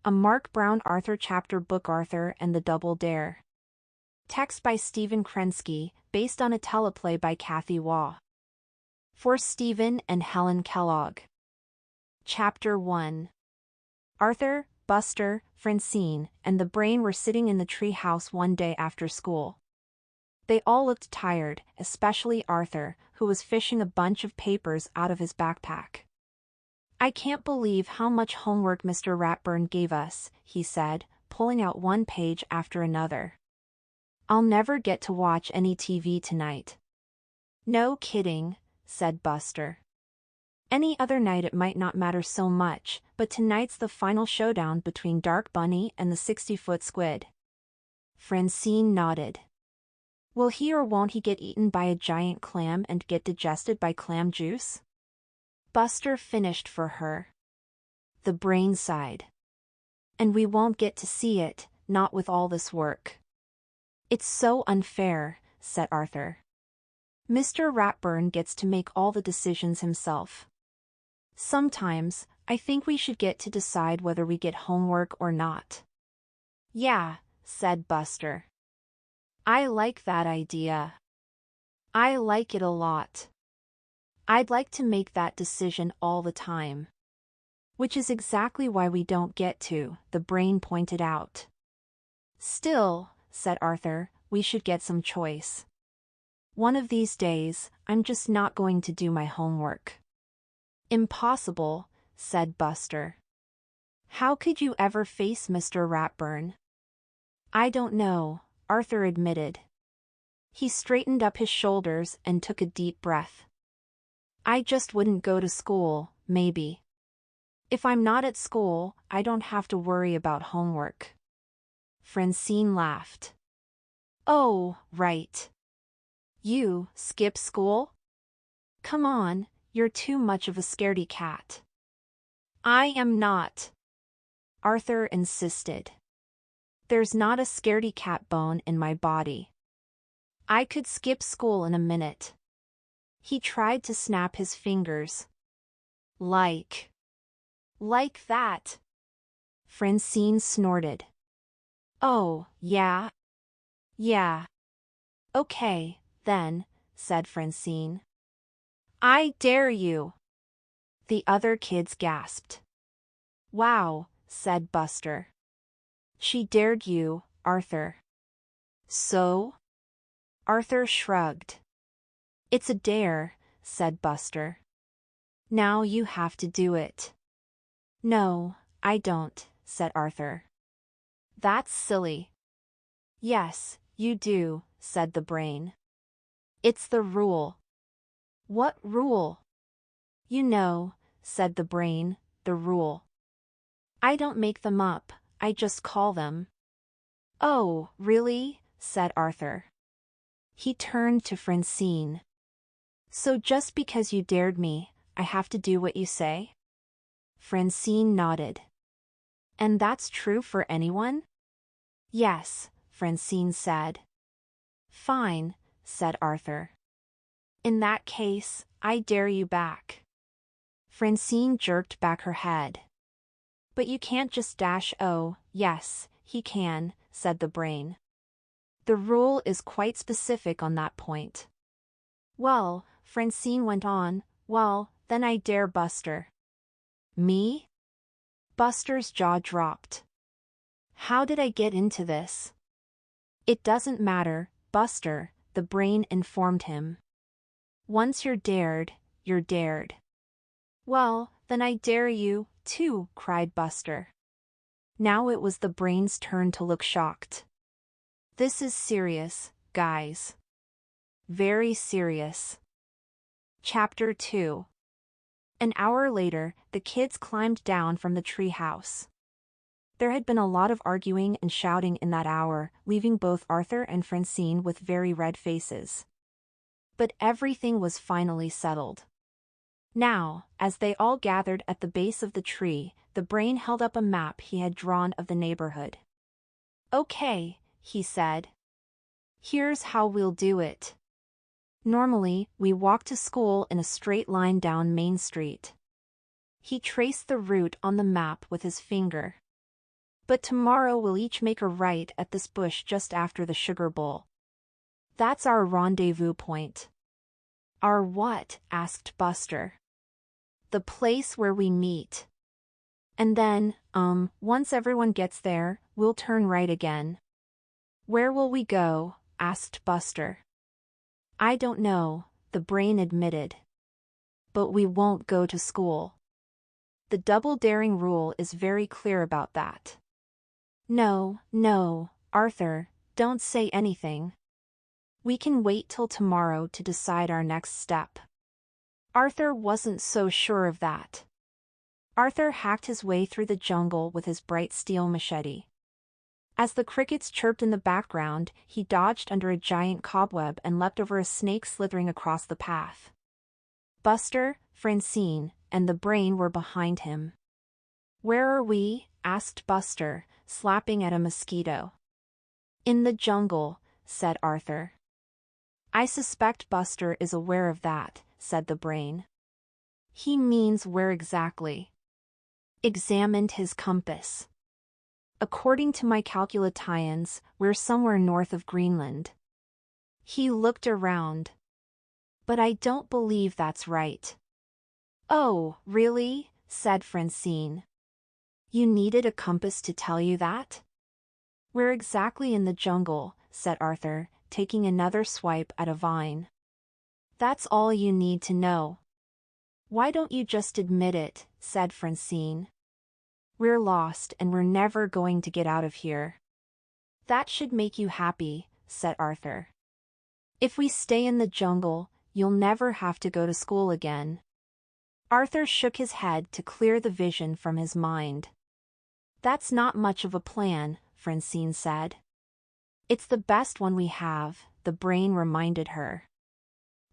A Mark Brown Arthur chapter book Arthur and the Double Dare. Text by Stephen Krensky, based on a teleplay by Kathy Waugh. For Stephen and Helen Kellogg. Chapter 1. Arthur, Buster, Francine, and the Brain were sitting in the tree house one day after school. They all looked tired, especially Arthur, who was fishing a bunch of papers out of his backpack. "I can't believe how much homework Mr. Ratburn gave us," he said, pulling out one page after another. "I'll never get to watch any TV tonight." "No kidding," said Buster. "Any other night it might not matter so much, but tonight's the final showdown between Dark Bunny and the 60-foot squid." Francine nodded. "Will he or won't he get eaten by a giant clam and get digested by clam juice?" Buster finished for her. The Brain sighed. "And we won't get to see it, not with all this work." "It's so unfair," said Arthur. "Mr. Ratburn gets to make all the decisions himself. Sometimes, I think we should get to decide whether we get homework or not." "Yeah," said Buster. "I like that idea. I like it a lot. I'd like to make that decision all the time." "Which is exactly why we don't get to," the Brain pointed out. "Still," said Arthur, "we should get some choice. One of these days, I'm just not going to do my homework." "Impossible," said Buster. "How could you ever face Mr. Ratburn?" "I don't know," Arthur admitted. He straightened up his shoulders and took a deep breath. "I just wouldn't go to school, maybe. If I'm not at school, I don't have to worry about homework." Francine laughed. "Oh, right. You skip school? Come on, you're too much of a scaredy cat." "I am not," Arthur insisted. "There's not a scaredy cat bone in my body. I could skip school in a minute." He tried to snap his fingers. Like that." Francine snorted. "Oh, yeah? Yeah. Okay, then," said Francine. "I dare you." The other kids gasped. "Wow," said Buster. "She dared you, Arthur." "So?" Arthur shrugged. "It's a dare," said Buster. "Now you have to do it." "No, I don't," said Arthur. "That's silly." "Yes, you do," said the Brain. "It's the rule." "What rule?" "You know," said the Brain, "the rule. I don't make them up, I just call them." "Oh, really?" said Arthur. He turned to Francine. "So just because you dared me, I have to do what you say?" Francine nodded. "And that's true for anyone?" "Yes," Francine said. "Fine," said Arthur. "In that case, I dare you back." Francine jerked back her head. "But you can't just dash." "Oh, yes, he can," said the Brain. "The rule is quite specific on that point." "Well," Francine went on, "well, then I dare Buster." "Me?" Buster's jaw dropped. "How did I get into this?" "It doesn't matter, Buster," the Brain informed him. "Once you're dared, you're dared." "Well, then I dare you, too," cried Buster. Now it was the Brain's turn to look shocked. "This is serious, guys. Very serious." Chapter 2. An hour later, the kids climbed down from the tree house. There had been a lot of arguing and shouting in that hour, leaving both Arthur and Francine with very red faces. But everything was finally settled. Now, as they all gathered at the base of the tree, the Brain held up a map he had drawn of the neighborhood. "Okay," he said. "Here's how we'll do it. Normally, we walk to school in a straight line down Main Street." He traced the route on the map with his finger. But tomorrow we'll each make a right at this bush just after the sugar bowl. That's our rendezvous point. Our what? Asked Buster. The place where we meet. And then, once everyone gets there, we'll turn right again. Where will we go? Asked Buster. I don't know, the brain admitted. But we won't go to school. The double daring rule is very clear about that. No, Arthur, don't say anything. We can wait till tomorrow to decide our next step. Arthur wasn't so sure of that. Arthur hacked his way through the jungle with his bright steel machete. As the crickets chirped in the background, he dodged under a giant cobweb and leapt over a snake slithering across the path. Buster, Francine, and the brain were behind him. Where are we? Asked Buster, slapping at a mosquito. In the jungle, said Arthur. I suspect Buster is aware of that, said the brain. He means where exactly? Examined his compass. According to my calculations, we're somewhere north of Greenland. He looked around. But I don't believe that's right. Oh, really? Said Francine. You needed a compass to tell you that? We're exactly in the jungle, said Arthur, taking another swipe at a vine. That's all you need to know. Why don't you just admit it, said Francine. We're lost and we're never going to get out of here. That should make you happy, said Arthur. If we stay in the jungle, you'll never have to go to school again. Arthur shook his head to clear the vision from his mind. That's not much of a plan, Francine said. It's the best one we have, the brain reminded her.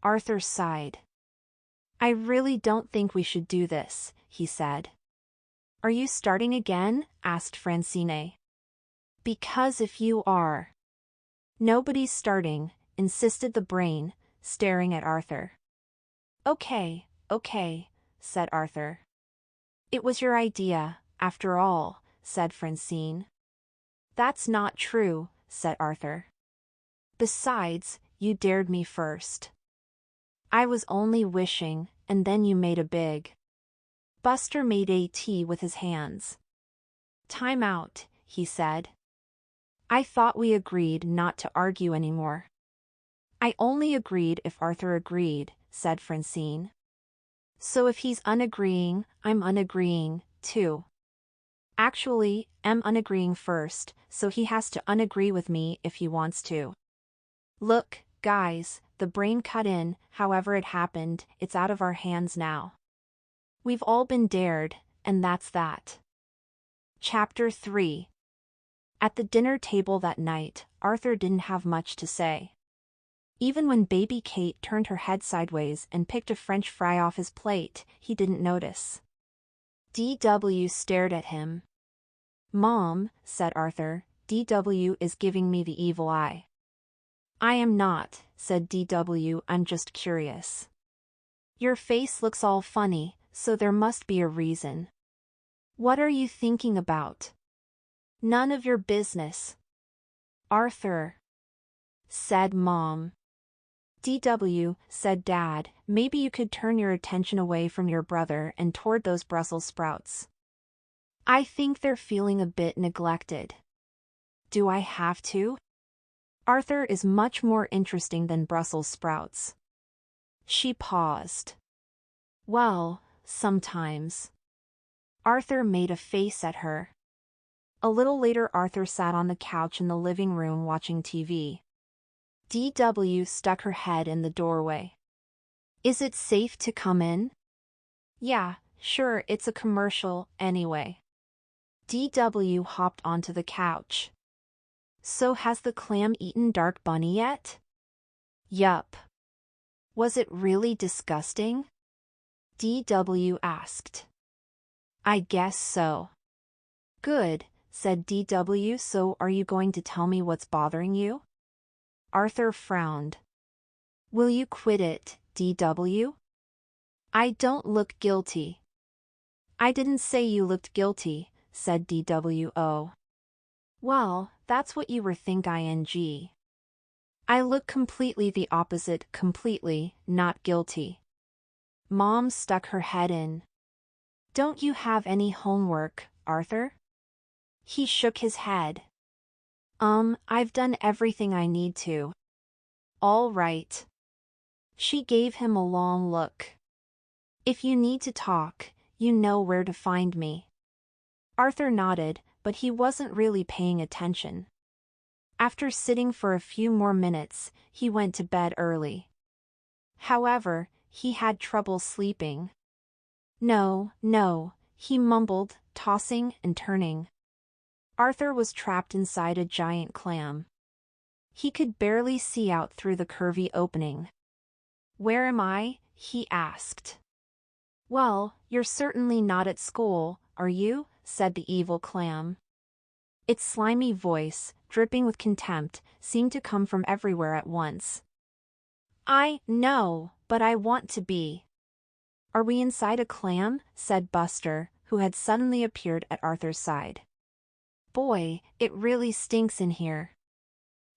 Arthur sighed. I really don't think we should do this, he said. Are you starting again? Asked Francine. Because if you are. Nobody's starting, insisted the brain, staring at Arthur. Okay, said Arthur. It was your idea, after all, said Francine. That's not true, said Arthur. Besides, you dared me first. I was only wishing, and then you made a big. Buster made a T with his hands. Time out, he said. I thought we agreed not to argue anymore. I only agreed if Arthur agreed, said Francine. So if he's unagreeing, I'm unagreeing, too. Actually, I'm unagreeing first, so he has to unagree with me if he wants to. Look, guys, the brain cut in, however it happened, it's out of our hands now. We've all been dared, and that's that. Chapter 3. At the dinner table that night, Arthur didn't have much to say. Even when baby Kate turned her head sideways and picked a French fry off his plate, he didn't notice. D.W. stared at him. Mom, said Arthur, D.W. is giving me the evil eye. I am not, said D.W., I'm just curious. Your face looks all funny, so there must be a reason. What are you thinking about? None of your business. Arthur, said Mom. D.W., said Dad, maybe you could turn your attention away from your brother and toward those Brussels sprouts. I think they're feeling a bit neglected. Do I have to? Arthur is much more interesting than Brussels sprouts. She paused. Well, sometimes. Arthur made a face at her. A little later Arthur sat on the couch in the living room watching TV. D.W. stuck her head in the doorway. Is it safe to come in? Yeah, sure, it's a commercial, anyway. D.W. hopped onto the couch. So has the clam eaten Dark Bunny yet? Yup. Was it really disgusting? D.W. asked. I guess so. Good, said D.W. So are you going to tell me what's bothering you? Arthur frowned. Will you quit it, D.W.? I don't look guilty. I didn't say you looked guilty, said D.W.O. Well, that's what you were think ing. I look completely the opposite, completely, not guilty. Mom stuck her head in. Don't you have any homework, Arthur? He shook his head. I've done everything I need to. All right. She gave him a long look. If you need to talk, you know where to find me. Arthur nodded, but he wasn't really paying attention. After sitting for a few more minutes, he went to bed early. However, he had trouble sleeping. No, he mumbled, tossing and turning. Arthur was trapped inside a giant clam. He could barely see out through the curvy opening. Where am I? He asked. Well, you're certainly not at school, are you? Said the evil clam. Its slimy voice, dripping with contempt, seemed to come from everywhere at once. I know, but I want to be. Are we inside a clam? Said Buster, who had suddenly appeared at Arthur's side. Boy, it really stinks in here.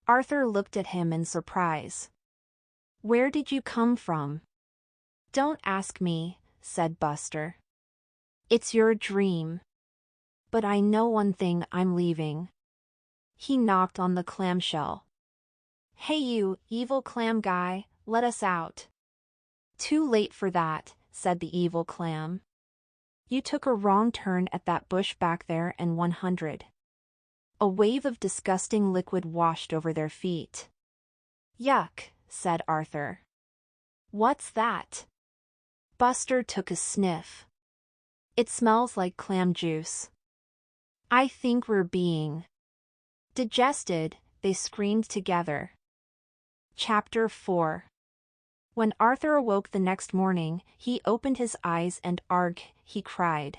Arthur looked at him in surprise. Where did you come from? Don't ask me, said Buster. It's your dream. But I know one thing, I'm leaving. He knocked on the clamshell. Hey you, evil clam guy, let us out. Too late for that, said the evil clam. You took a wrong turn at that bush back there and 100. A wave of disgusting liquid washed over their feet. Yuck, said Arthur. What's that? Buster took a sniff. It smells like clam juice. I think we're being digested, they screamed together. Chapter 4. When Arthur awoke the next morning, he opened his eyes and argh, he cried.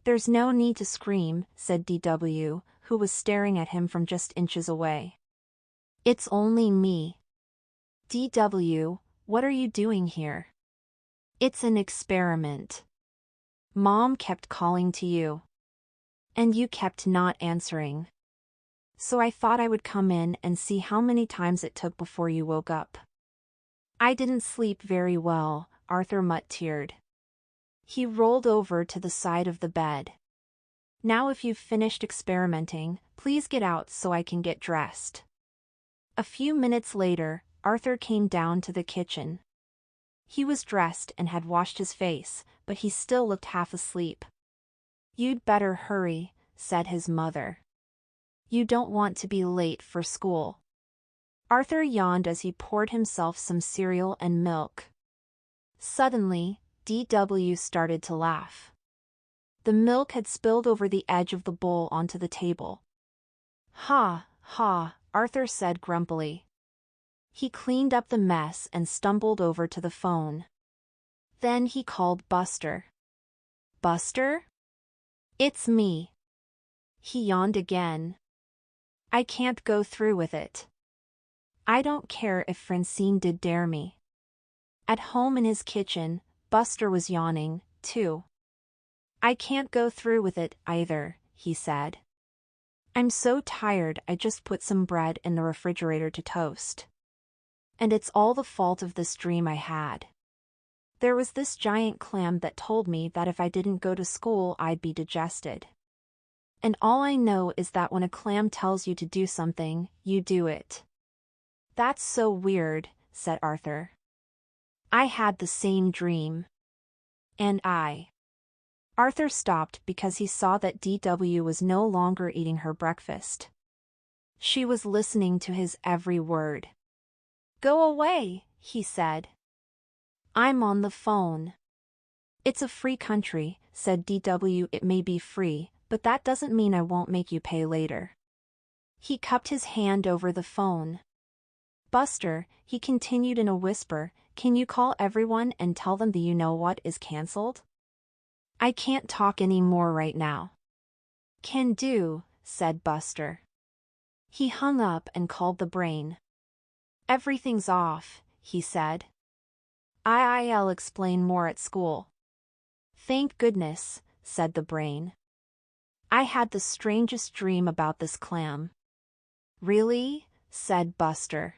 There's no need to scream, said DW, who was staring at him from just inches away. It's only me. DW, what are you doing here? It's an experiment. Mom kept calling to you. And you kept not answering. So I thought I would come in and see how many times it took before you woke up. I didn't sleep very well, Arthur mutt-teared. He rolled over to the side of the bed. Now if you've finished experimenting, please get out so I can get dressed. A few minutes later, Arthur came down to the kitchen. He was dressed and had washed his face, but he still looked half asleep. You'd better hurry, said his mother. You don't want to be late for school. Arthur yawned as he poured himself some cereal and milk. Suddenly, DW started to laugh. The milk had spilled over the edge of the bowl onto the table. Ha, Arthur said grumpily. He cleaned up the mess and stumbled over to the phone. Then he called Buster. Buster? It's me. He yawned again. I can't go through with it. I don't care if Francine did dare me. At home in his kitchen, Buster was yawning, too. I can't go through with it either, he said. I'm so tired I just put some bread in the refrigerator to toast. And it's all the fault of this dream I had. There was this giant clam that told me that if I didn't go to school I'd be digested. And all I know is that when a clam tells you to do something, you do it. That's so weird, said Arthur. I had the same dream. And I. Arthur stopped because he saw that DW was no longer eating her breakfast. She was listening to his every word. Go away, he said. I'm on the phone. It's a free country, said DW. It may be free, but that doesn't mean I won't make you pay later. He cupped his hand over the phone. Buster, he continued in a whisper, can you call everyone and tell them the you-know-what is cancelled? I can't talk any more right now. Can do, said Buster. He hung up and called the brain. Everything's off, he said. I'll explain more at school. Thank goodness, said the brain. I had the strangest dream about this clam. Really? Said Buster.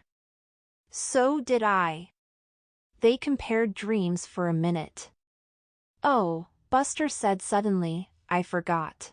So did I. They compared dreams for a minute. Oh, Buster said suddenly, I forgot.